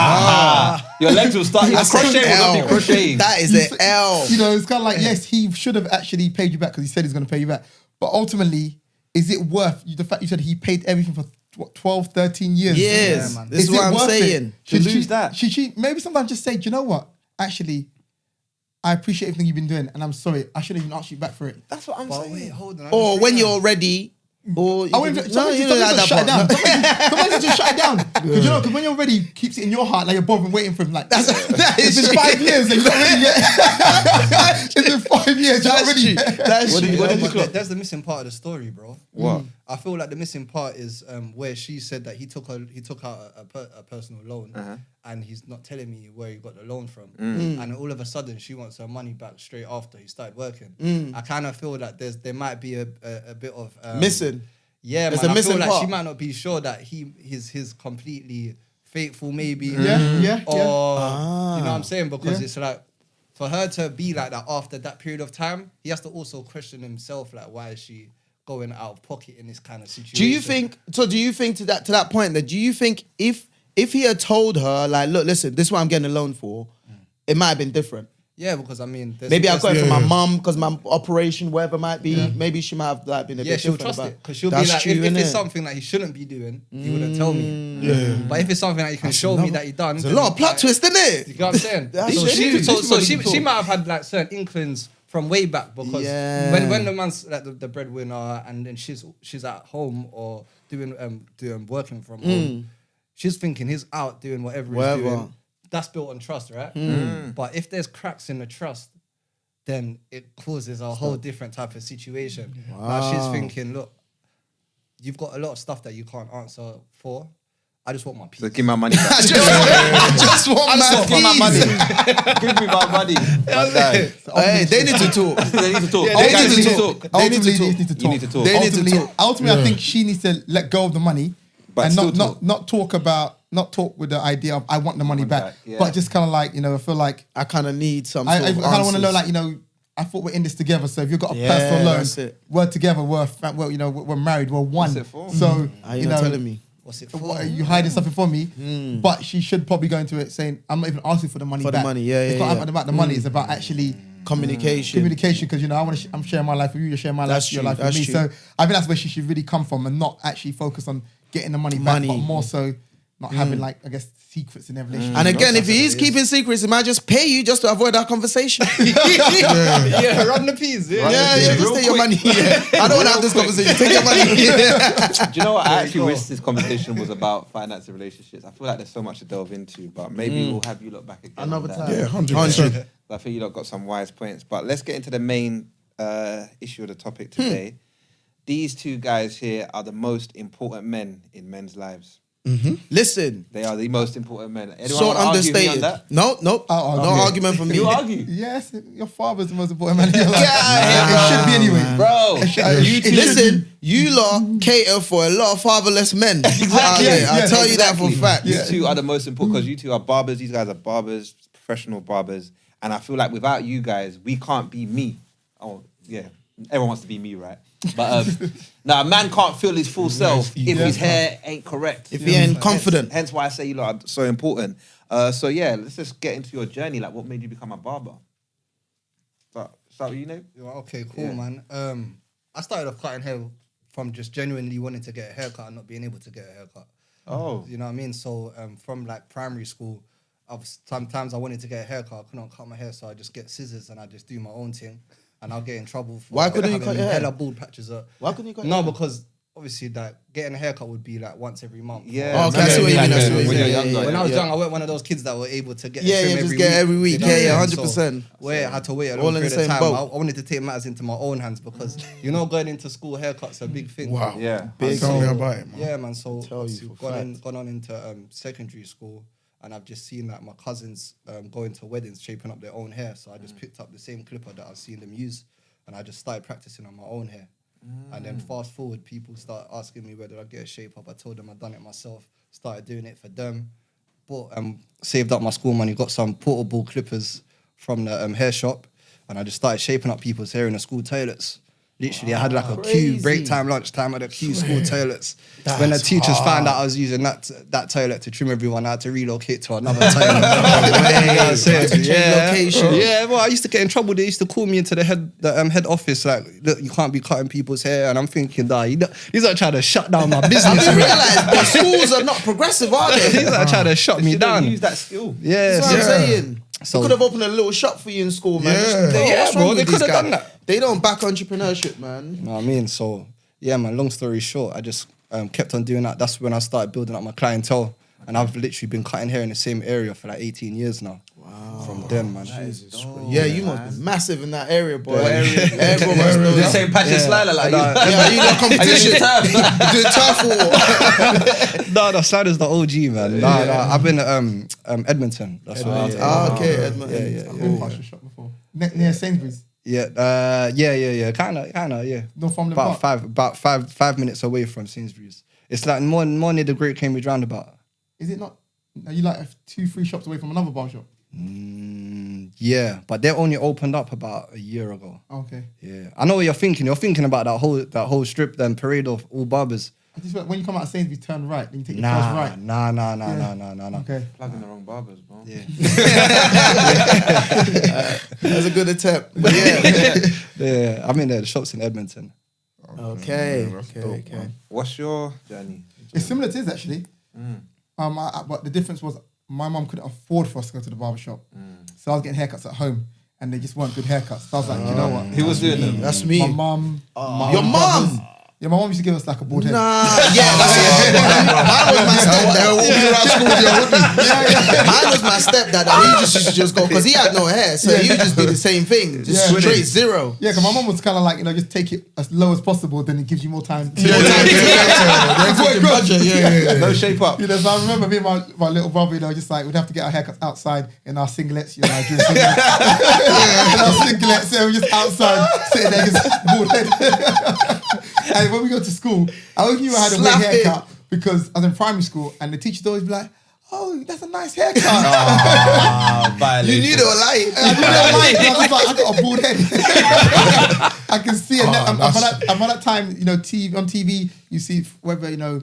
Your legs will start, your crochet will not be crocheting. That is an L. It's kind of like, yes, he should have actually paid you back because he said he's going to pay you back. But ultimately, is it worth the fact you said he paid everything for 12, 13 years? Yes, man. this is what I'm saying. To lose that. She maybe sometimes just say, do you know what? Actually, I appreciate everything you've been doing, and I'm sorry, I shouldn't even ask you back for it. That's what I'm But saying. wait, hold on. Or when you're ready, or I wouldn't. Sometimes just shut it down. Sometimes just shut it down. Because you know, because when you're ready, keeps it in your heart, like you're bothering waiting for him. Like it's been 5 years, and you're not ready yet. It's been 5 years, you're not ready yet. That's true. There's the missing part of the story, bro. What? I feel like the missing part is where she said that he took out a personal loan, and he's not telling me where he got the loan from. And all of a sudden, she wants her money back straight after he started working. I kind of feel that there might be a bit of Missing. Yeah, There's man. a I missing feel like part. she might not be sure that he's completely faithful, maybe. Yeah. Or you know what I'm saying? Because Yeah. it's like, for her to be like that after that period of time, he has to also question himself, like, why is she going out of pocket in this kind of situation? Do you think to that point that do you think if he had told her like, look, listen, this is what I'm getting a loan for, it might have been different. Yeah, because I mean, Maybe I got it from my mum because my operation, whatever it might be. Maybe she might have like been a bit she'll different trust about it because she'll That's be like, true, if it's innit? something that he shouldn't be doing, he wouldn't tell me. But if it's something that you can show me that he done, There's a lot of plot twists, isn't it? You know what I'm saying? That's so she might have had like certain inklings from way back because when the man's like the breadwinner and then she's at home or doing working from home, she's thinking he's out doing whatever he's doing. That's built on trust, right? But if there's cracks in the trust, then it causes a whole different type of situation. Now she's thinking, look, you've got a lot of stuff that you can't answer for. I just want my piece. So give my money back. I just want my money. Give me my money. Hey, they need to talk. They need to talk. They Guys, need to talk. Ultimately, they need to talk. You need to talk. They need to talk. Ultimately, I think she needs to let go of the money But and still not talk with the idea of I want the money back, yeah. but just kind of like, you know, I feel like I kind of need some. I sort of kind of want to answers. know, like, you know, I thought we're in this together. So if you've got a Yeah, personal that's loan, it. we're together. We're you know, we're married. We're one. What's it for? So Are you you know, not telling me? What's it for? what, are you hiding something from me? But she should probably go into it saying, I'm not even asking for the money For the back. money, yeah, It's yeah, not yeah. about the money. It's about actually Communication. because you know I'm sharing my life with you. You're sharing my That's life. Your true, life with that's me. true. So I think that's where she should really come from and not actually focus on getting the money back, but more so not having like, I guess, secrets in their relationship. And again, if he is keeping secrets, he might just pay you just to avoid that conversation. Yeah, run the peas. Yeah. Just take your money. I don't want to have this conversation. Take your money. Do you know what? I actually wish this conversation was about finance and relationships. I feel like there's so much to delve into, but maybe we'll have you look back again. Another on that. time. Yeah, 100%. I think you lot got some wise points. But let's get into the main issue of the topic today. These two guys here are the most important men in men's lives. Listen, They are the most important men. Anyone so wanna argue with me on understated. that? Oh, No argument from me. You argue. Yes, your father's the most important man in your life. Yeah, It should be anyway. Bro, Listen, you lot cater for a lot of fatherless men. Exactly. I'll tell you that for a fact. You two are the most important because you two are barbers. These guys are barbers, professional barbers. And I feel like without you guys, we can't be me. Oh, yeah. Everyone wants to be me, right? But a man can't feel his full self if his hair ain't correct. If he ain't confident. Hence why I say you lot are so important. So yeah, let's just get into your journey. Like, what made you become a barber? Start with you, Nate? Okay, cool, man. I started off cutting hair from just genuinely wanting to get a haircut and not being able to get a haircut. Oh. You know what I mean? So from like primary school, sometimes I wanted to get a haircut, I couldn't cut my hair, so I just get scissors and I just do my own thing. And I'll get in trouble for Why couldn't you having cut your hair? hella bald patches up. Why couldn't you cut No, your hair? because obviously like getting a haircut would be like once every month. Yeah. Oh, okay, I see what you mean. I see what you When mean. you're younger. When I was young, I wasn't one of those kids that were able to get a Yeah, trim yeah, every just week. get every week. You know Yeah, what I mean? 100%. Where I had to wait a All long in the period of same time. boat. I wanted to take matters into my own hands because you know going into school haircuts a big thing. Wow. Yeah. Big. Tell me about it, man. Yeah, man. So Tell you obviously for gone on into secondary school, and I've just seen that my cousins going to weddings shaping up their own hair. So I just picked up the same clipper that I've seen them use, and I just started practicing on my own hair. And then fast forward, people start asking me whether I get a shape up. I told them I'd done it myself. Started doing it for them. Bought saved up my school money. Got some portable clippers from the hair shop, and I just started shaping up people's hair in the school toilets. Literally, I had like a queue, break time, lunch time, I had a queue, school toilets. When the teachers found out I was using that toilet to trim everyone, I had to relocate to another toilet. Yeah, well, I used to get in trouble. They used to call me into the head office, like, look, you can't be cutting people's hair. And I'm thinking, nah, he's not trying to shut down my business. I didn't realise the schools are not progressive, are they? He's not trying to shut me down. Use that skill. Yeah, That's what I'm saying. So, they could have opened a little shop for you in school, man. bro, they could have done that. They don't back entrepreneurship, man. You know what I mean? So, yeah, man, long story short, I just kept on doing that. That's when I started building up my clientele. And I've literally been cutting hair in the same area for like 18 years now. Wow. From then, man. Jesus Christ. Yeah, you must be massive in that area, boy. Everyone must know. The same patch as Slider, like you got competition. Doing turf war. No, Slider's the OG, man. No, I've been at Edmonton. That's what I was. Okay, Edmonton. I've been past your shop before. Near Sainsbury's. Yeah, kind of, yeah. No from about 5 minutes away from Sainsbury's. It's like more near the Great Cambridge Roundabout. Is it not? Are you like 2-3 shops away from another bar shop? Yeah, but they only opened up about a year ago. Okay. Yeah, I know what you're thinking. You're thinking about that whole strip, then parade of all barbers. I just when you come out of Sainsbury's, turn right, then you take your first right. Nah. Okay. Plugging the wrong barbers, bro. Yeah. That's a good attempt. But Yeah. I mean, the shop's in Edmonton. Okay. What's your journey? It's similar to his actually. But the difference was my mum couldn't afford for us to go to the barber shop, so I was getting haircuts at home, and they just weren't good haircuts. So I was like, you know what? Who was doing them? That's me. My mum. Your mum? Yeah, my mum used to give us like a bald head. Nah, yeah, that's it. Mine was my stepdad. Mine was my stepdad. And he just used to just go, because he had no hair, so he would just do the same thing, just straight zero. Yeah, because my mum was kind of like, just take it as low as possible, then it gives you more time. No shape up. So I remember me and my little brother, just like, we'd have to get our haircuts outside in our singlets, during singlets. In our singlets, so we're just outside, sitting there, just bald head. And when we go to school, I always knew I had a weird haircut because I was in primary school and the teachers always be like, oh, that's a nice haircut. You knew they were lying. I knew they were lying. I was like, I got a bald head. I can see it. And by that time, on TV, you see whether, I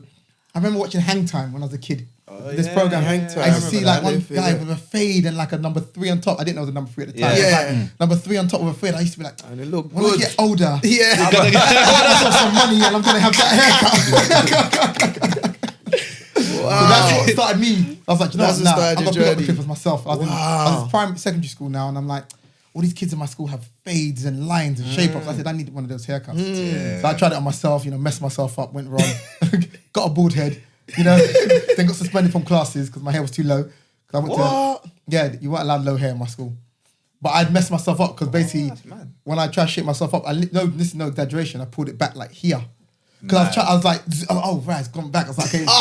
remember watching Hang Time when I was a kid. This program, Hang Time. I used to see like one guy with a fade and like a number 3 on top. I didn't know it was a number 3 at the time. Yeah. Number 3 on top with a fade. I used to be like, and it looked when good. I get older, I'm gonna have some money and I'm gonna have that haircut. Wow. So that's what started me. I was like, I'm gonna build up the clippers myself. I was in primary, secondary school now, and I'm like, all these kids in my school have fades and lines and shape-ups. I said, I need one of those haircuts. So I tried it on myself, messed myself up, went wrong, got a bald head. Then got suspended from classes because my hair was too low. I went you weren't allowed low hair in my school. But I'd messed myself up because basically when I tried to shape myself up, this is no exaggeration, I pulled it back like here. Because I was like, right, it's gone back. I was like, okay. Going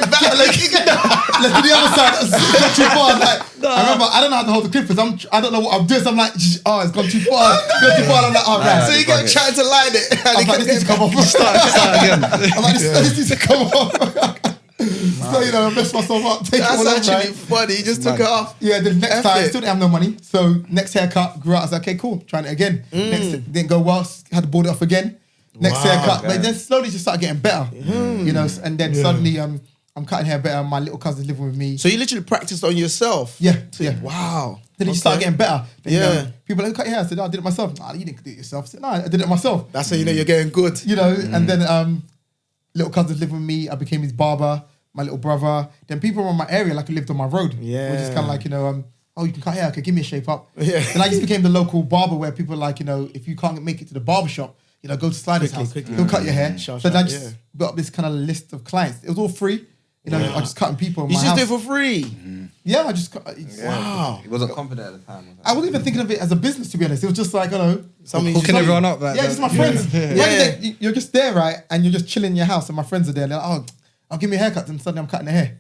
back, let's do the other side. It's not too far. Like, I remember, I don't know how to hold the clippers. I don't know what I'm doing. So I'm like, it's gone too far. I'm like, right. So you get trying to line it. I was like, this needs to come off. Start again. I'm like, this needs to come off. So, I messed myself up. That's actually funny. You just took it off. Yeah, the next time, I still didn't have no money. So, next haircut, grew out. I was like, okay, cool. Trying it again. Next, didn't go well. Had to board it off again. Next haircut. But then slowly just started getting better. And then suddenly I'm cutting hair better. My little cousin's living with me. So, you literally practiced on yourself? Yeah. Wow. Then you start getting better. Then, people like, cut your hair. I said, I did it myself. Nah, you didn't do it yourself. I said, no, I did it myself. That's how you know you're getting good. And then little cousins living with me. I became his barber. My little brother. Then people around my area, like, who lived on my road. Yeah. Were just kind of like, oh, you can cut hair. Okay, give me a shape up. Yeah. Then I just became the local barber where people are like, if you can't make it to the barber shop, go to Slider's house. He'll cut your hair. So then I just built up this kind of list of clients. It was all free. I just cutting people in my house. You just do it for free? Yeah, I just cut. Wow. He wasn't confident at the time. I wasn't even thinking of it as a business, to be honest. It was just like, hooking everyone up. Just my friends. You're just there, right? And you're just chilling in your house and my friends are there. They're like, I'll give me a haircut. And suddenly I'm cutting their hair.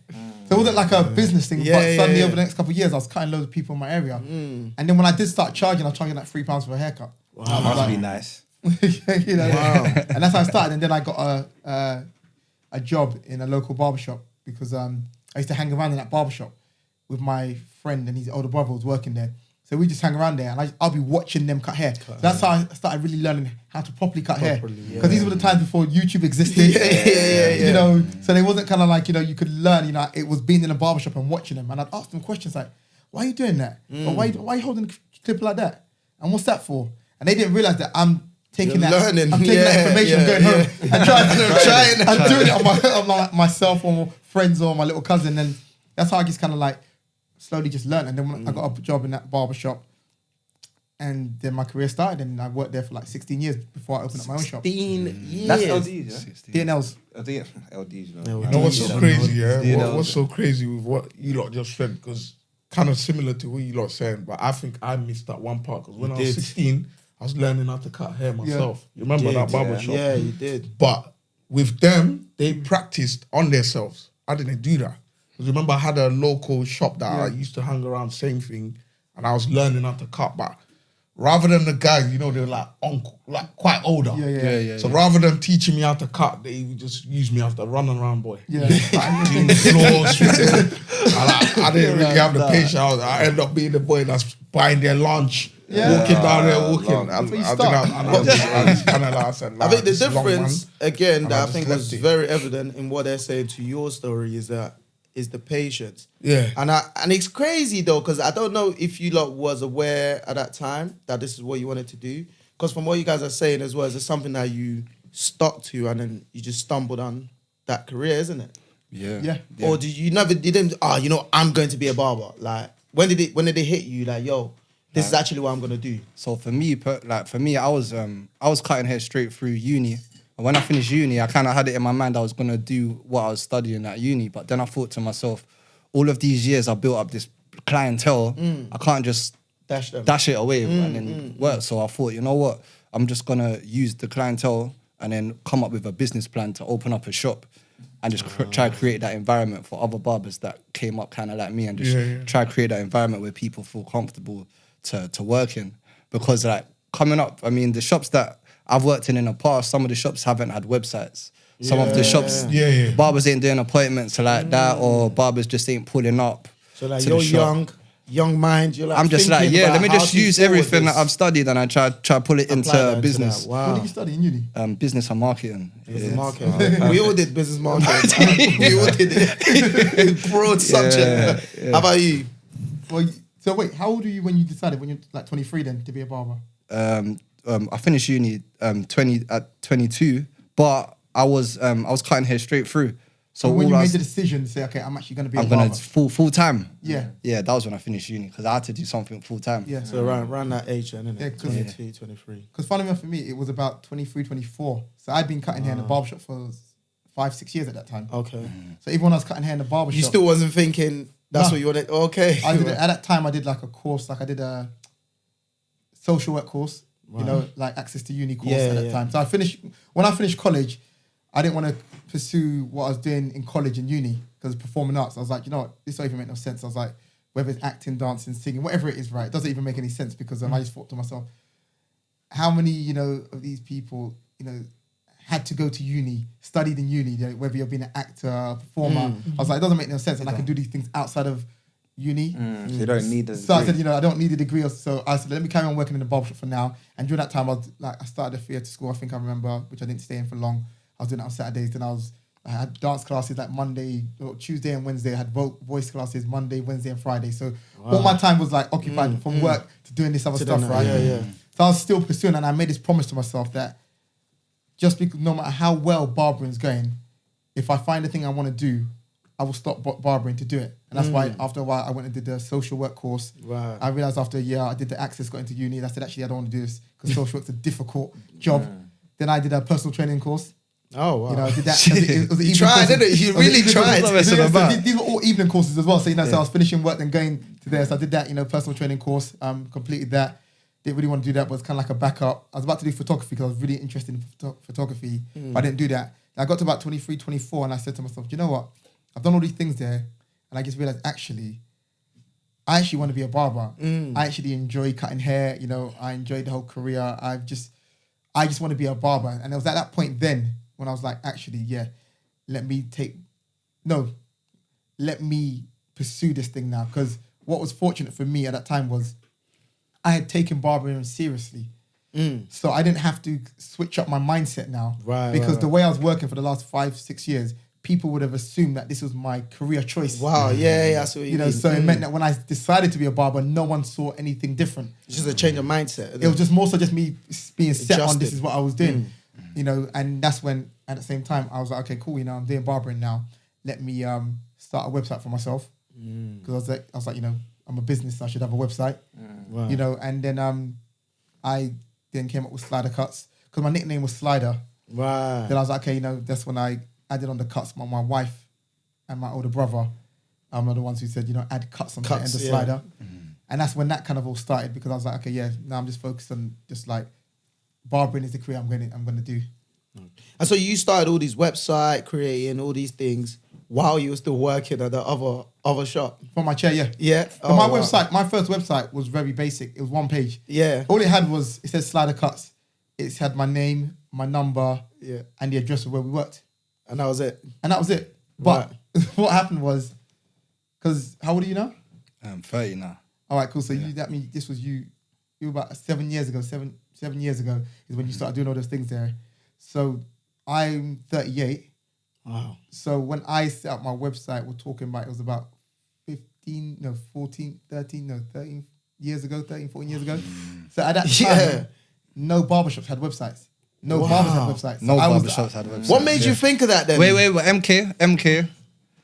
So it wasn't like a business thing, but suddenly over the next couple of years, I was cutting loads of people in my area. And then when I did start charging, I was charging like £3 for a haircut. Wow. That must be nice. Wow. And that's how I started. And then I got a job in a local barbershop because I used to hang around in that barbershop with my friend and his older brother was working there. So we just hang around there, and I'll be watching them cut hair. So that's how I started really learning how to properly cut hair. Because these were the times before YouTube existed. You know, so they wasn't kind of like, you know, you could learn, you know, it was being in a barbershop and watching them. And I'd ask them questions like, why are you doing that? Or why are you holding the clip like that? And what's that for? And they didn't realize that I'm taking that information, going home and trying and doing it on myself or friends or my little cousin. And that's how I just kind of like slowly just learned. And then when I got a job in that barbershop, and then my career started, and I worked there for like 16 years before I opened up my own shop. 16 years. That's LDs, yeah? DNLs. LDs, You know what's so crazy, what's so crazy with what you lot just said, because kind of similar to what you lot saying, but I think I missed that one part, because when I was 16, I was learning how to cut hair myself. You remember that barbershop? Yeah, you did. But with them, they practiced on themselves. I didn't do that. Because remember, I had a local shop that I used to hang around, same thing, and I was learning how to cut. But rather than the guys, you know, they were like quite older. So rather than teaching me how to cut, they would just use me as the running around boy. Clean the floors. I didn't really have the patience. I ended up being the boy that's buying their lunch. Walking down there, I think the difference, again, that I think was very evident in what they're saying to your story is the patience. And it's crazy though, because I don't know if you lot was aware at that time that this is what you wanted to do. Because from what you guys are saying as well, is it something that you stuck to and then you just stumbled on that career, isn't it? Yeah. Or didn't, you know, I'm going to be a barber. Like, when did it hit you? Like, yo, this is actually what I'm gonna do. So for me, I was cutting hair straight through uni. And when I finished uni, I kind of had it in my mind I was gonna do what I was studying at uni. But then I thought to myself, all of these years I built up this clientele. I can't just dash it away and then work. So I thought, you know what? I'm just gonna use the clientele and then come up with a business plan to open up a shop and just try to create that environment for other barbers that came up kind of like me, and just try to create that environment where people feel comfortable to work in. Because like coming up, I mean, the shops that I've worked in the past, some of the shops haven't had websites. Some of the shops, barbers ain't doing appointments like that, or barbers just ain't pulling up. So like you're young mind, you're like, I'm just like, let me just use everything that I've studied and I try to pull it into business. Wow. What did you study in uni? Business and marketing. Business marketing. We all did business marketing. We all did it. Broad subject. How about you? Well, so wait, how old were you when you decided, when you're like 23 then, to be a barber? I finished uni at 22, but I was cutting hair straight through. So when you made the decision to say, okay, I'm actually going to be a barber. I'm going to full time. Yeah, that was when I finished uni, because I had to do something full time. Yeah. So around that age then, isn't it? 22, 23. Because funny enough for me, it was about 23, 24. So I'd been cutting hair in the barbershop for 5-6 years at that time. Okay. So even when I was cutting hair in the barbershop, you still wasn't thinking that's what you wanted? Okay. At that time, I did like a course, like I did a social work course, you know, like access to uni course at that time. So when I finished college, I didn't want to pursue what I was doing in college and uni, because performing arts, I was like, you know what, this don't even make no sense. I was like, whether it's acting, dancing, singing, whatever it is, right, it doesn't even make any sense, because I just thought to myself, how many, you know, of these people, you know, had to go to uni, studied in uni, you know, whether you're being an actor, a performer. I was like, it doesn't make no sense, and I can do these things outside of uni. So you don't need a degree. So I said, you know, I don't need a degree. So I said, let me carry on working in the barbershop for now. And during that time, I started a theatre school, I think I remember, which I didn't stay in for long. I was doing it on Saturdays. Then I had dance classes like Monday, or Tuesday and Wednesday. I had voice classes Monday, Wednesday and Friday. So all my time was like occupied from work to doing this other stuff, right? So I was still pursuing, and I made this promise to myself that just because, no matter how well barbering's going, if I find the thing I want to do, I will stop barbering to do it. And that's why after a while I went and did the social work course. Right. I realized after a year I did the access, got into uni, and I said, actually, I don't want to do this because social work's a difficult job. Then I did a personal training course. Oh, wow. You know, I did that. It was you tried, didn't it? You really tried. These were all evening courses as well. So, you know, so I was finishing work and going to there. So I did that, you know, personal training course, completed that. Didn't really want to do that, but it's kind of like a backup. I was about to do photography because I was really interested in photography, but I didn't do that. And I got to about 23, 24, and I said to myself, you know what? I've done all these things there, and I just realized, actually, I actually want to be a barber. I actually enjoy cutting hair. You know, I enjoyed the whole career. I just want to be a barber. And it was at that point then when I was like, actually, let me pursue this thing now. Because what was fortunate for me at that time was I had taken barbering seriously. So I didn't have to switch up my mindset now. Because the way I was working for the last 5-6 years, people would have assumed that this was my career choice. Wow, yeah, that's what you know. mean. So it meant that when I decided to be a barber, no one saw anything different. It's just a change of mindset. It was just more so just me being set on Adjusted. this is what I was doing. You know, and that's when at the same time I was like, okay, cool, you know, I'm doing barbering now. Let me start a website for myself. Because I was like, you know, I'm a business, so I should have a website. Wow. You know, and then I then came up with Slidercuts because my nickname was Slider. Right. Then I was like, okay, you know, that's when I added on the cuts. My wife and my older brother are the ones who said, you know, add cuts on the end of Slider. And that's when that kind of all started because I was like, okay, yeah, now I'm just focused on just like barbering is the career I'm going to do. And so you started all these website creating all these things while you were still working at the other shop. From my chair, yeah. Yeah. But my website, my first website was very basic. It was one page. Yeah. All it had was, it said Slidercuts. It had my name, my number, and the address of where we worked. And that was it. But what happened was, because how old are you now? I'm 30 now. All right, cool. So that means this was you were about 7 years ago. Seven years ago is when you started doing all those things there. So I'm 38. Wow. So when I set up my website, we're talking about, it was about 13 years ago. So at that time, no barbershops had websites. No barbers had websites. No barbershops had websites. What made you think of that then? Wait, MK.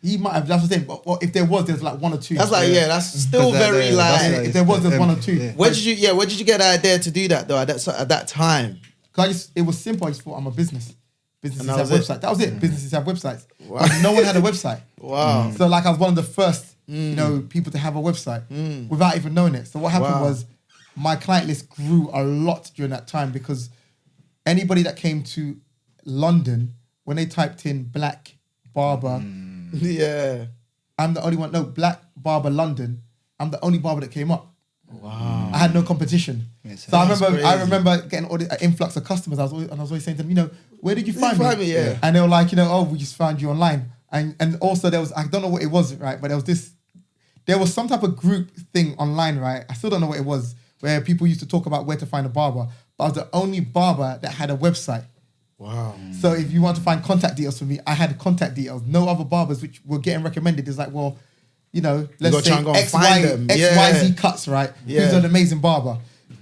He might have, that's the thing, but if there was, there's like one or two. That's like, that's still very like... If there was, there's one or two. Where did you get the idea to do that though at that time? Because it was simple, I just thought I'm a business. Businesses And have that was websites. That was it. Businesses have websites. Wow. But no one had a website. Wow. So like I was one of the first, you know, people to have a website without even knowing it. So what happened was my client list grew a lot during that time because anybody that came to London, when they typed in black barber, I'm the only one. No, black barber London. I'm the only barber that came up. Wow. I had no competition. So I remember getting all the influx of customers. I was always saying to them, you know, where did you find me? Yeah. And they were like, you know, oh, we just found you online. And also there was, I don't know what it was, right? But there was some type of group thing online, right? I still don't know what it was, where people used to talk about where to find a barber. But I was the only barber that had a website. Wow. So if you want to find contact details for me, I had contact details. No other barbers which were getting recommended. It's like, well, you know, let's say XYZ cuts, right? Yeah. Who's an amazing barber?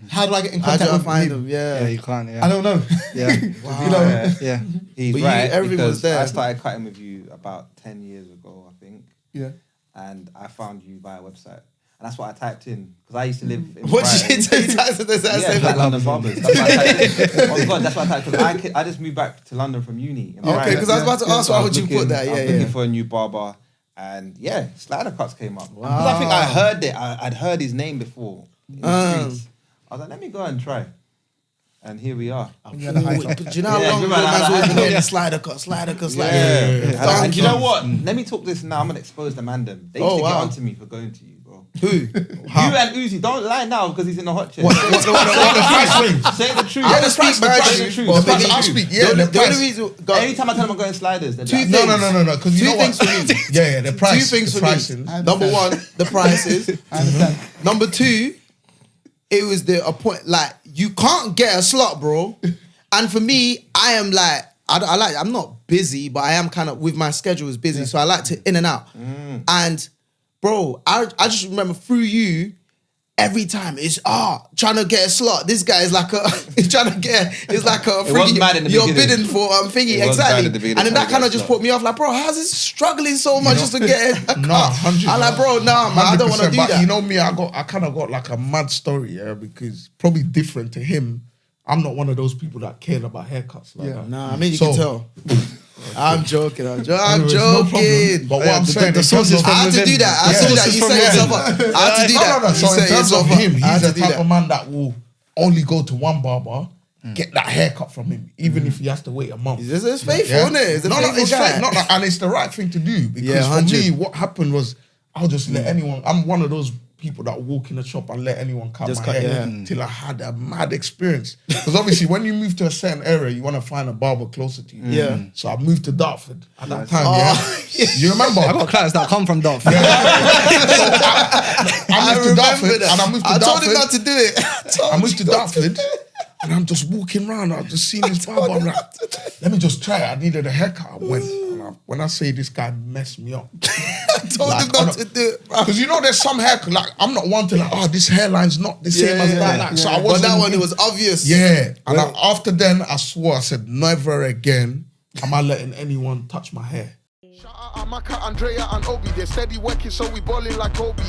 How do I get in contact with find him? them? Yeah, you can't. Yeah. I don't know. Yeah. Wow. You know? Yeah. He's but right. everyone was there. I started cutting with you about 10 years ago, I think. Yeah. And I found you via website. And that's what I typed in. Because I used to live in What did you say? Black London Barbers. That's what I typed in. Oh God, that's what I typed in. Because I just moved back to London from uni. Okay, because I was about to ask why would you put that? I was looking for a new barber. And Slidercuts came up. Because I think I heard it. I'd heard his name before in the streets. I was like, let me go and try. And here we are. Do you know how long ago man's always been getting Slidercuts? Yeah. And you know what? Let me talk this now. I'm going to expose the mandem. They used to get onto me for going to you, bro. Who? You and Uzi. Don't lie now because he's in the hot chair. What the price range? Say the truth. I speak my truth. I'll speak. Yeah, the only reason. Anytime I tell them I'm going sliders, they're like, No. Because you know what? 2 things for me. Yeah, the price. 2 things for pricing. me. Number one, the prices. I understand. Number two, it was the point. Like you can't get a slot, bro. And for me, I am like I'm not busy, but I am kind of with my schedule is busy, so I like to in and out. And bro, I just remember through you. Every time it's trying to get a slot. This guy is like he's trying to get. It's like a thingy. You're bidding for thingy exactly. And then that kind of just put me off. Like, bro, how's this struggling so much just to get a cut? I'm like, bro, nah, man, I don't want to do that. You know me, I kind of got like a mad story, because probably different to him. I'm not one of those people that cared about haircuts. Like that. Nah, I mean you can tell. I'm joking. I'm joking. No but what I'm saying, the source is I had to do that. I saw that. You set yourself up. I had to do that. No. So in terms of him, he's the type of man that will only go to one barber, get that haircut from him, even if he has to wait a month. It's faithful, isn't it? It's a faithful guy. And it's the right thing to do because for me, what happened was I'll just let anyone. I'm one of those people that walk in the shop and let anyone cut my hair till I had a mad experience. Because obviously when you move to a certain area, you want to find a barber closer to you. Yeah. So I moved to Dartford at that time, You remember? I got clients that come from Dartford. So I moved to Dartford and I moved to Dartford. I told him not to do it. I moved to Dartford and I'm just walking around. I've just seen this barber. I'm like, let me just try it. I needed a haircut. I went. When I say this guy messed me up, I told him not to do it, bro. because you know there's some haircut, like I'm not one to like, oh, this hairline's not the same as that. Like, so I wasn't. But that one, it was obvious. Yeah, and after then, I swore, I said, never again am I letting anyone touch my hair. Shout out Amaka, Andrea, and Obi. They're steady working, so we balling like Obi.